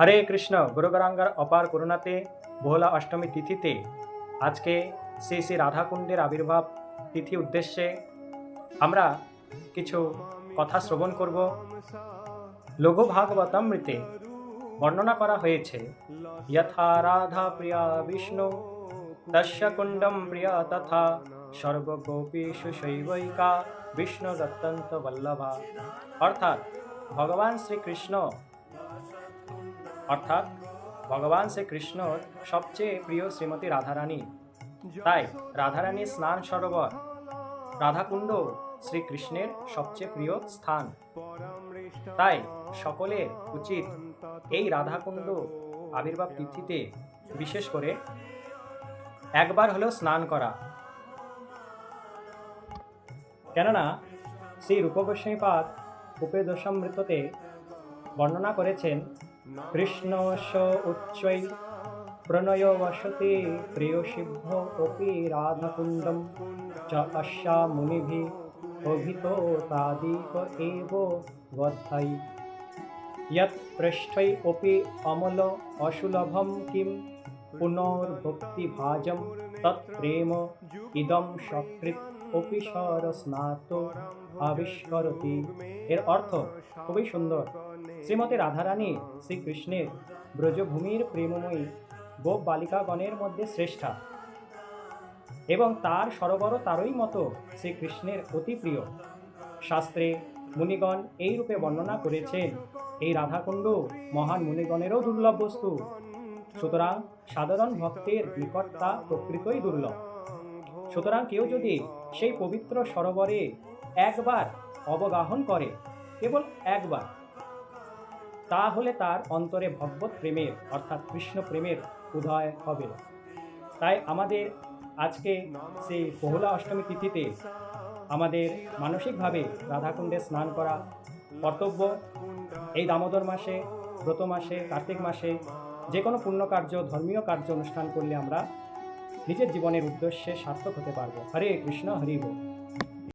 হরে কৃষ্ণ। গুরু গরাঙ্গার অপার করুণাতে বহুলা অষ্টমী তিথিতে আজকে শ্রী শ্রী রাধাকুণ্ডের আবির্ভাব তিথি উদ্দেশ্যে আমরা কিছু কথা শ্রবণ করব। লঘু ভাগবতামৃতে বর্ণনা করা হয়েছে, যথা রাধা প্রিয়া বিষ্ণু তস্য কুণ্ডম প্রিয়া তথা সর্বগোপীষু শৈবৈকা বিষ্ণুরত্যন্ত বল্লভা। অর্থাৎ ভগবান শ্রীকৃষ্ণ অর্থাৎ ভগবান শ্রীকৃষ্ণর সবচেয়ে প্রিয় শ্রীমতী রাধারানী। তাই রাধারানীর স্নান সরোবর রাধাকুণ্ড শ্রীকৃষ্ণের সবচেয়ে প্রিয় স্থান। তাই সকলের উচিত এই রাধাকুণ্ড আবির্ভাব তিথিতে বিশেষ করে একবার হলেও স্নান করা। কেননা শ্রী রূপ গোস্বামীপাদ উপেদশামৃততে বর্ণনা করেছেন, কৃষ্ণস্য উচ্চৈ প্রণয় বসতি প্রেয়সিভ্য অপি রাধাকুণ্ডম চ অস্যা মুনিভি অভিতো তাদিক এব বদ্ধাই যৎ পৃষ্ঠৈ অপি অমল অসুলভম কিম পুনর্ভক্তিভাজম তৎ প্রেম ইদম সকৃত অপি সরস্নাত আবিষ্করতি। এর অর্থ খুবই সুন্দর। শ্রীমতী রাধারানী শ্রীকৃষ্ণের ব্রজভূমির প্রেমময়ী গোপ বালিকাগণের মধ্যে শ্রেষ্ঠা এবং তার সরোবর তারই মতো শ্রীকৃষ্ণের অতি প্রিয়। শাস্ত্রে মুনিগণ এই রূপে বর্ণনা করেছেন, এই রাধাকুণ্ড মহান মুনিগণেরও দুর্লভ বস্তু, সুতরাং সাধারণ ভক্তের নিকট তা প্রকৃতই দুর্লভ। সুতরাং কেউ যদি সেই পবিত্র সরোবরে একবার অবগাহন করে, কেবল একবার, তাহলে তার অন্তরে ভগবত প্রেমের অর্থাৎ কৃষ্ণ প্রেমের উদয় হবে। তাই আমাদের আজকে সেই বহুলা অষ্টমী তিথিতে আমাদের মানসিকভাবে রাধাকুণ্ডে স্নান করা কর্তব্য। এই দামোদর মাসে, ব্রত মাসে, কার্তিক মাসে যে কোনো পুণ্যকার্য, ধর্মীয় কার্য অনুষ্ঠান করলে আমরা নিজের জীবনের উদ্দেশ্যে সার্থক হতে পারবো। হরে কৃষ্ণ, হরি বল।